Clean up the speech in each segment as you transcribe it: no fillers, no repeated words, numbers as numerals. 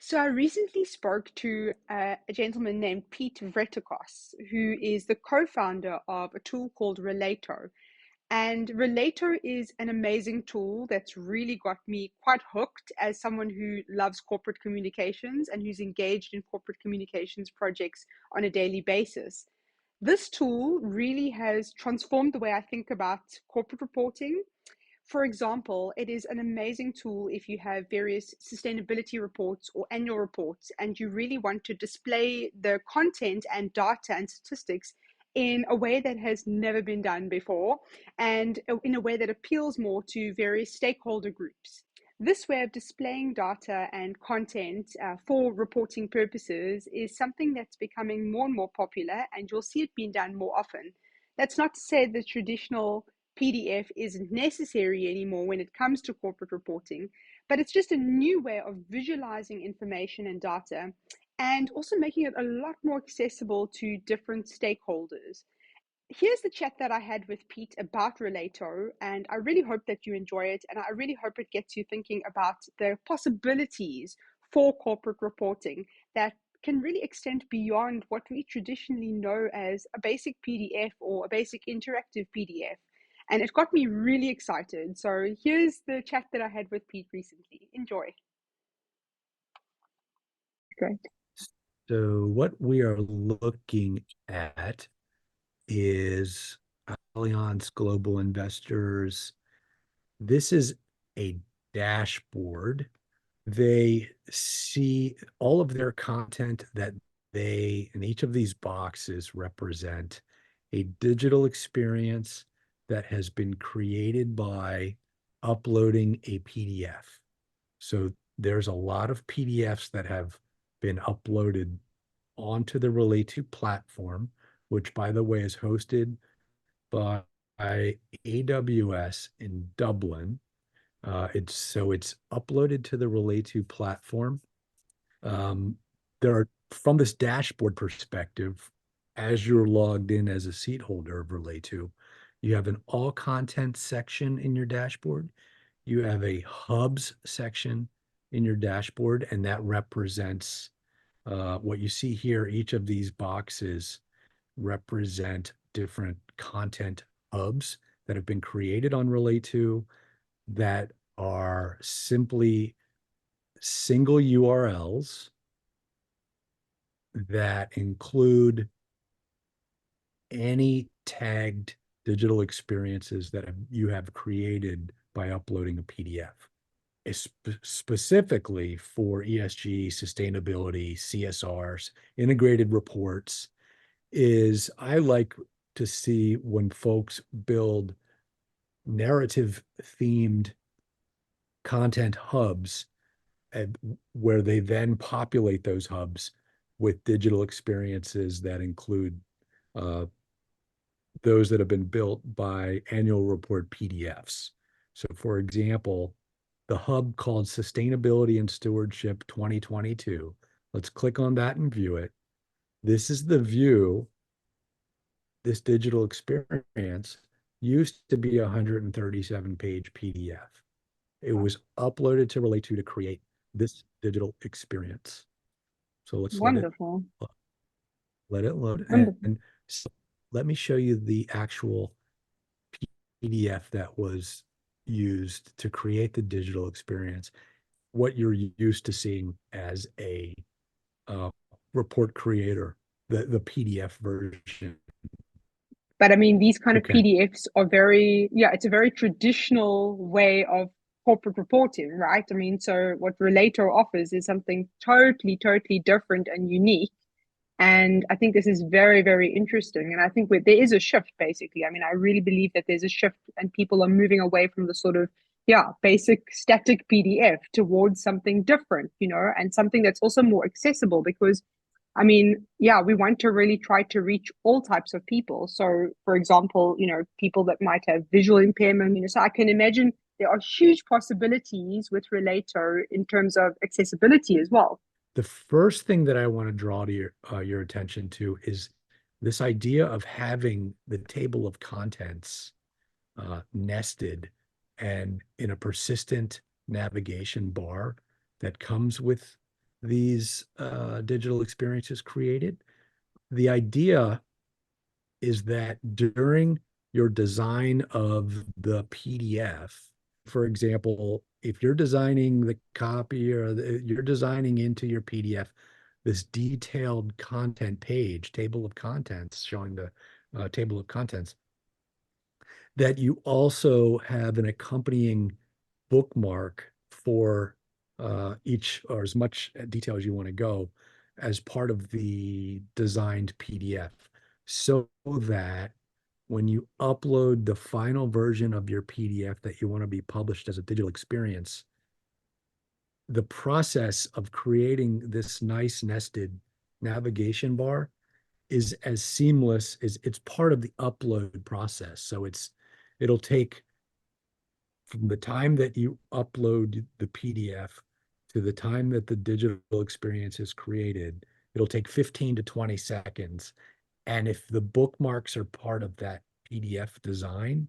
So I recently spoke to a gentleman named Pete Vretikos, who is the co-founder of a tool called Relayto. And Relayto is an amazing tool that's really got me quite hooked as someone who loves corporate communications and who's engaged in corporate communications projects on a daily basis. This tool really has transformed the way I think about corporate reporting. For example, it is an amazing tool if you have various sustainability reports or annual reports and you really want to display the content and data and statistics in a way that has never been done before and in a way that appeals more to various stakeholder groups. This way of displaying data and content for reporting purposes is something that's becoming more and more popular, and you'll see it being done more often. That's not to say the traditional PDF isn't necessary anymore when it comes to corporate reporting, but it's just a new way of visualizing information and data and also making it a lot more accessible to different stakeholders. Here's the chat that I had with Pete about Relayto, and I really hope that you enjoy it, and I really hope it gets you thinking about the possibilities for corporate reporting that can really extend beyond what we traditionally know as a basic PDF or a basic interactive PDF. And it got me really excited. So here's the chat that I had with Pete recently. Enjoy. Great. So what we are looking at is Allianz Global Investors. This is a dashboard. They see all of their content that in each of these boxes represent a digital experience that has been created by uploading a PDF. So there's a lot of PDFs that have been uploaded onto the Relayto platform, which, by the way, is hosted by AWS in Dublin. It's uploaded to the Relayto platform. There are, from this dashboard perspective, as you're logged in as a seat holder of Relayto, you have an all content section in your dashboard. You have a hubs section in your dashboard, and that represents what you see here. Each of these boxes represent different content hubs that have been created on Relayto that are simply single URLs that include any tagged digital experiences that you have created by uploading a PDF. Specifically for ESG, sustainability, CSRs, integrated reports, is I like to see when folks build narrative themed content hubs where they then populate those hubs with digital experiences that include uh, those that have been built by annual report PDFs. So, for example, the hub called Sustainability and Stewardship 2022. Let's click on that and view it. This is the view. This digital experience used to be a 137-page PDF. It was uploaded to Relayto to create this digital experience. So let's Wonderful. let it load. Wonderful. And so let me show you the actual PDF that was used to create the digital experience, what you're used to seeing as a report creator, the PDF version. But I mean, these kind of Okay. PDFs are very, yeah, it's a very traditional way of corporate reporting, right? I mean, so what Relayto offers is something totally, totally different and unique. And I think this is very, very interesting. And I think there is a shift, basically. I mean, I really believe that there's a shift and people are moving away from the sort of, yeah, basic static PDF towards something different, and something that's also more accessible because I mean, yeah, we want to really try to reach all types of people. So, for example, people that might have visual impairment, so I can imagine there are huge possibilities with Relayto in terms of accessibility as well. The first thing that I want to draw to your attention to is this idea of having the table of contents nested and in a persistent navigation bar that comes with these digital experiences created. The idea is that during your design of the PDF, for example, if you're designing the copy or you're designing into your PDF this detailed content page, table of contents, showing the table of contents, that you also have an accompanying bookmark for each or as much detail as you want to go as part of the designed PDF so that when you upload the final version of your PDF that you want to be published as a digital experience, the process of creating this nice nested navigation bar is as seamless as it's part of the upload process. So it'll take from the time that you upload the PDF to the time that the digital experience is created, it'll take 15 to 20 seconds. And if the bookmarks are part of that PDF design,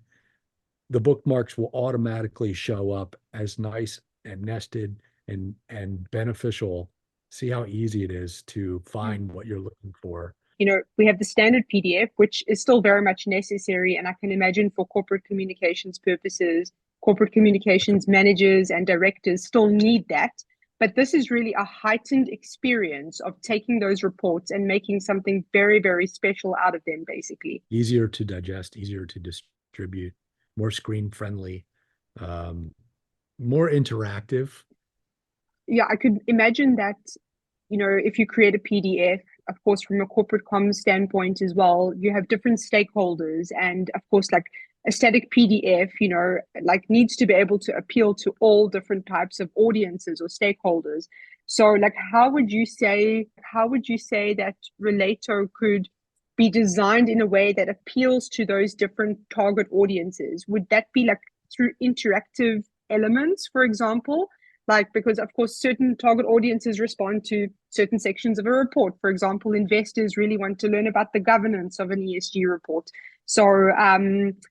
the bookmarks will automatically show up as nice and nested and beneficial. See how easy it is to find what you're looking for. We have the standard PDF, which is still very much necessary. And I can imagine for corporate communications purposes, corporate communications managers and directors still need that. But this is really a heightened experience of taking those reports and making something very, very special out of them, basically. Easier to digest, easier to distribute, more screen friendly, um, more interactive. Yeah, I could imagine that, if you create a PDF, of course, from a corporate comms standpoint as well, you have different stakeholders. And of course, like a static PDF, like needs to be able to appeal to all different types of audiences or stakeholders. So like, how would you say that Relayto could be designed in a way that appeals to those different target audiences? Would that be like through interactive elements, for example? Like, because of course, certain target audiences respond to certain sections of a report. For example, investors really want to learn about the governance of an ESG report. So,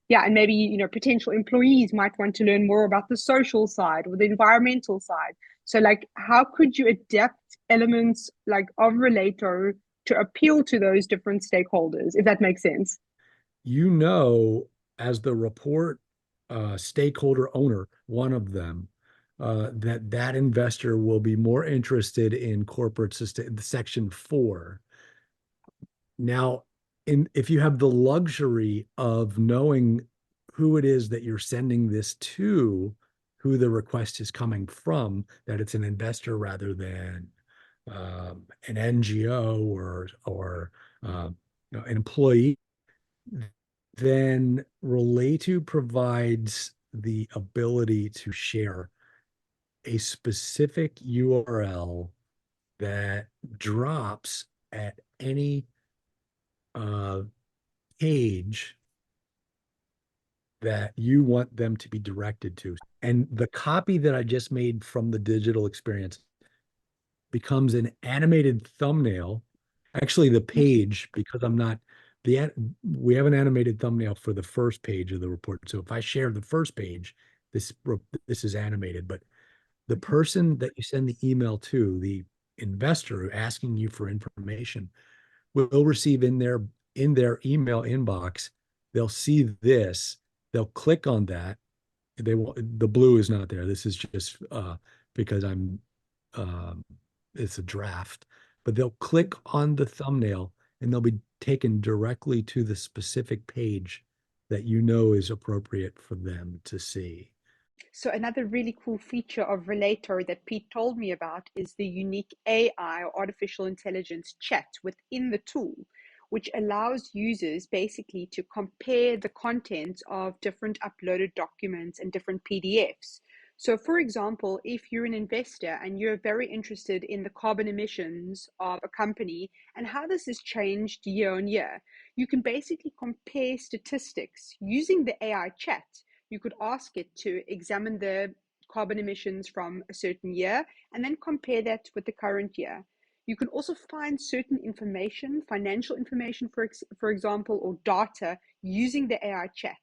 yeah, and maybe, potential employees might want to learn more about the social side or the environmental side. So, like, how could you adapt elements like of Relayto to appeal to those different stakeholders, if that makes sense? You know, as the report stakeholder owner, one of them, that investor will be more interested in corporate system, section 4. Now, if you have the luxury of knowing who it is that you're sending this to, who the request is coming from, that it's an investor rather than an NGO or an employee, then Relayto provides the ability to share a specific URL that drops at any uh, page that you want them to be directed to. And the copy that I just made from the digital experience becomes an animated thumbnail. Actually, the page, because I'm not the we have an animated thumbnail for the first page of the report. So if I share the first page, this this is animated, but the person that you send the email to, the investor asking you for information, will receive in their email inbox, they'll see this, they'll click on that. They will The blue is not there. This is just because I'm um, it's a draft, but they'll click on the thumbnail and they'll be taken directly to the specific page that you know is appropriate for them to see. So another really cool feature of Relayto that Pete told me about is the unique AI or artificial intelligence chat within the tool, which allows users basically to compare the content of different uploaded documents and different PDFs. So, for example, if you're an investor and you're very interested in the carbon emissions of a company and how this has changed year on year, you can basically compare statistics using the AI chat. You could ask it to examine the carbon emissions from a certain year and then compare that with the current year. You can also find certain information, financial information, for example, or data using the AI chat.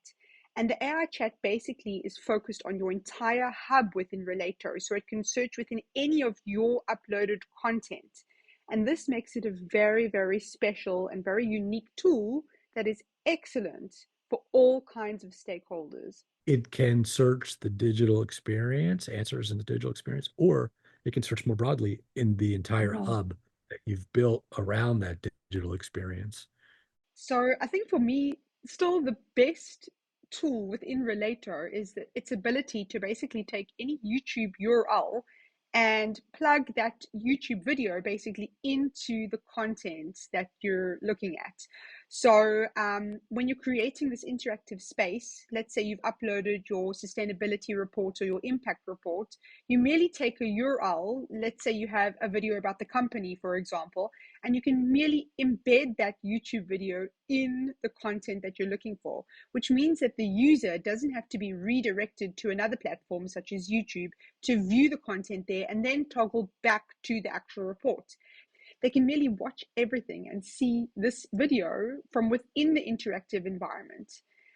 And the AI chat basically is focused on your entire hub within Relayto. So it can search within any of your uploaded content. And this makes it a very, very special and very unique tool that is excellent for all kinds of stakeholders. It can search the digital experience, answers in the digital experience, or it can search more broadly in the entire Wow. hub that you've built around that digital experience. So I think for me, still the best tool within Relayto is that its ability to basically take any YouTube URL and plug that YouTube video basically into the content that you're looking at. So when you're creating this interactive space, let's say you've uploaded your sustainability report or your impact report, you merely take a URL. Let's say you have a video about the company, for example, and you can merely embed that YouTube video in the content that you're looking for, which means that the user doesn't have to be redirected to another platform such as YouTube to view the content there and then toggle back to the actual report. They can merely watch everything and see this video from within the interactive environment.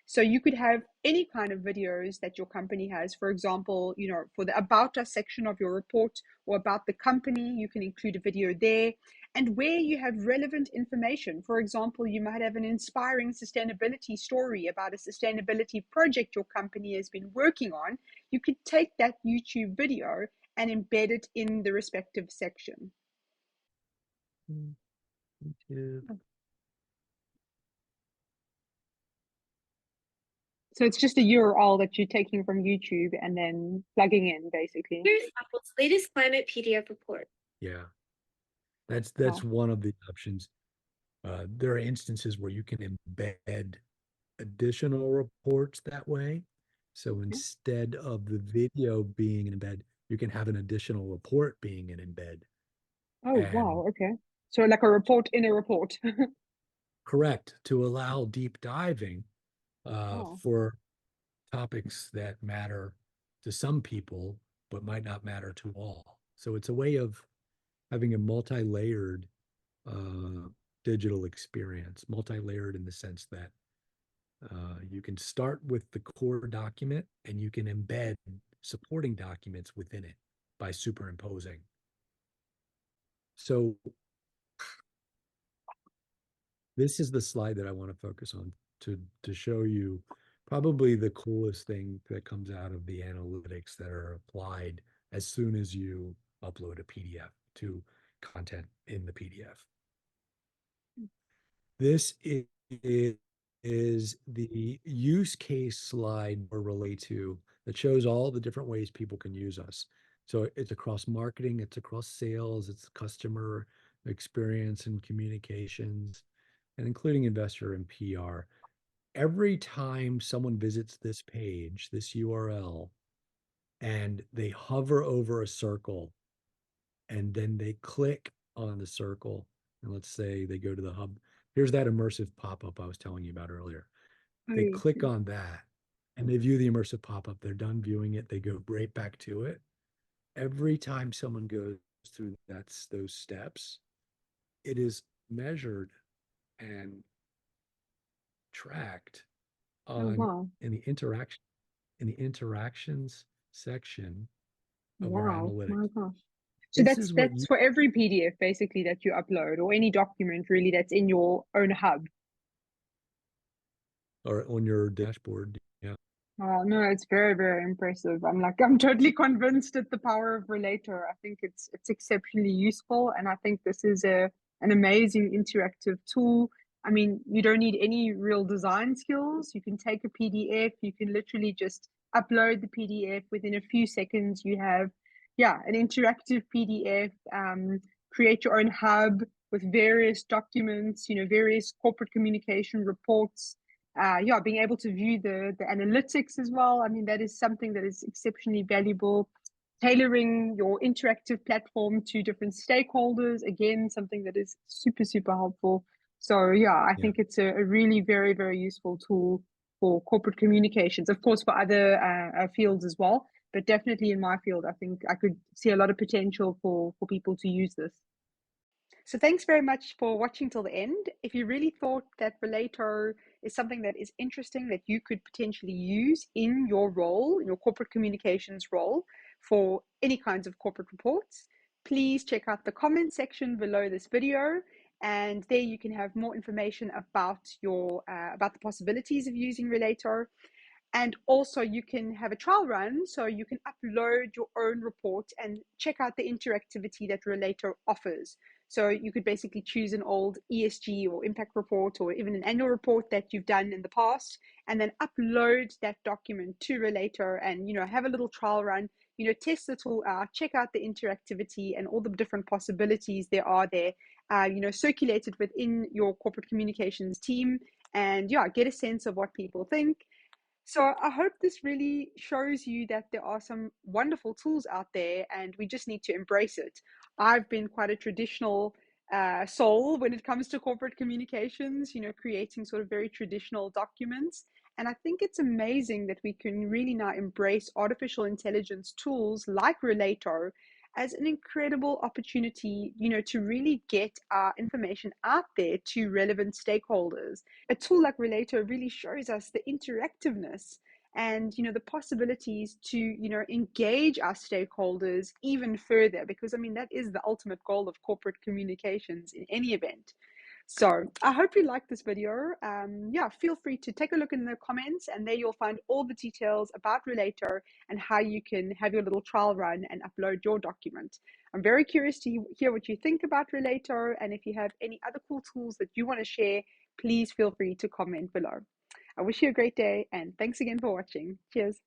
So you could have any kind of videos that your company has. For example, for the About Us section of your report or about the company, you can include a video there. And where you have relevant information, for example, you might have an inspiring sustainability story about a sustainability project your company has been working on. You could take that YouTube video and embed it in the respective section. YouTube. So it's just a URL that you're taking from YouTube and then plugging in, basically. Here's Apple's latest climate PDF report. Yeah, that's Wow. one of the options. There are instances where you can embed additional reports that way. So instead of the video being an embed, you can have an additional report being an embed. Oh, And wow. Okay. So like a report in a report. correct, to allow deep diving Wow. for topics that matter to some people, but might not matter to all. So it's a way of having a multi-layered uh, digital experience, multi-layered in the sense that you can start with the core document and you can embed supporting documents within it by superimposing. So this is the slide that I want to focus on to show you probably the coolest thing that comes out of the analytics that are applied as soon as you upload a PDF to content in the PDF. This is the use case slide or Relayto that shows all the different ways people can use us. So it's across marketing, it's across sales, it's customer experience and communications, and including investor and PR. Every time someone visits this page, this URL, and they hover over a circle, and then they click on the circle, and let's say they go to the hub. Here's that immersive pop-up I was telling you about earlier. Oh, They yes, click yes. on that and they view the immersive pop-up. They're done viewing it. They go right back to it. Every time someone goes through those steps, it is measured and tracked Oh, on wow. in the interactions section of our Wow. analytics. My gosh. So This that's is what that's you for every PDF basically that you upload or any document really that's in your own hub. are on your dashboard. Yeah. No, it's very, very impressive. I'm totally convinced at the power of Relayto. I think it's exceptionally useful, and I think this is an amazing interactive tool. I mean, you don't need any real design skills. You can take a PDF, you can literally just upload the PDF within a few seconds. You have, yeah, an interactive PDF. Create your own hub with various documents, various corporate communication reports, yeah, being able to view the analytics as well. I mean, that is something that is exceptionally valuable. Tailoring your interactive platform to different stakeholders, again, something that is super, super helpful. So yeah, I Yeah. think it's a really very, very useful tool for corporate communications. Of course, for other fields as well, but definitely in my field, I think I could see a lot of potential for people to use this. So thanks very much for watching till the end. If you really thought that Relayto is something that is interesting that you could potentially use in your role, in your corporate communications role for any kinds of corporate reports, please check out the comment section below this video, and there you can have more information about about the possibilities of using Relayto. And also you can have a trial run, so you can upload your own report and check out the interactivity that Relayto offers. So you could basically choose an old ESG or impact report or even an annual report that you've done in the past, and then upload that document to Relayto and, have a little trial run, test the tool out, check out the interactivity and all the different possibilities there are there, circulated within your corporate communications team, and yeah, get a sense of what people think. So I hope this really shows you that there are some wonderful tools out there and we just need to embrace it. I've been quite a traditional soul when it comes to corporate communications, creating sort of very traditional documents. And I think it's amazing that we can really now embrace artificial intelligence tools like Relayto as an incredible opportunity, to really get our information out there to relevant stakeholders. A tool like Relayto really shows us the interactiveness and the possibilities to engage our stakeholders even further, because I mean that is the ultimate goal of corporate communications in any event. So I hope you liked this video. Yeah, feel free to take a look in the comments, and there you'll find all the details about Relayto and how you can have your little trial run and upload your document. I'm very curious to hear what you think about Relayto, and if you have any other cool tools that you want to share, please feel free to comment below. I wish you a great day, and thanks again for watching. Cheers.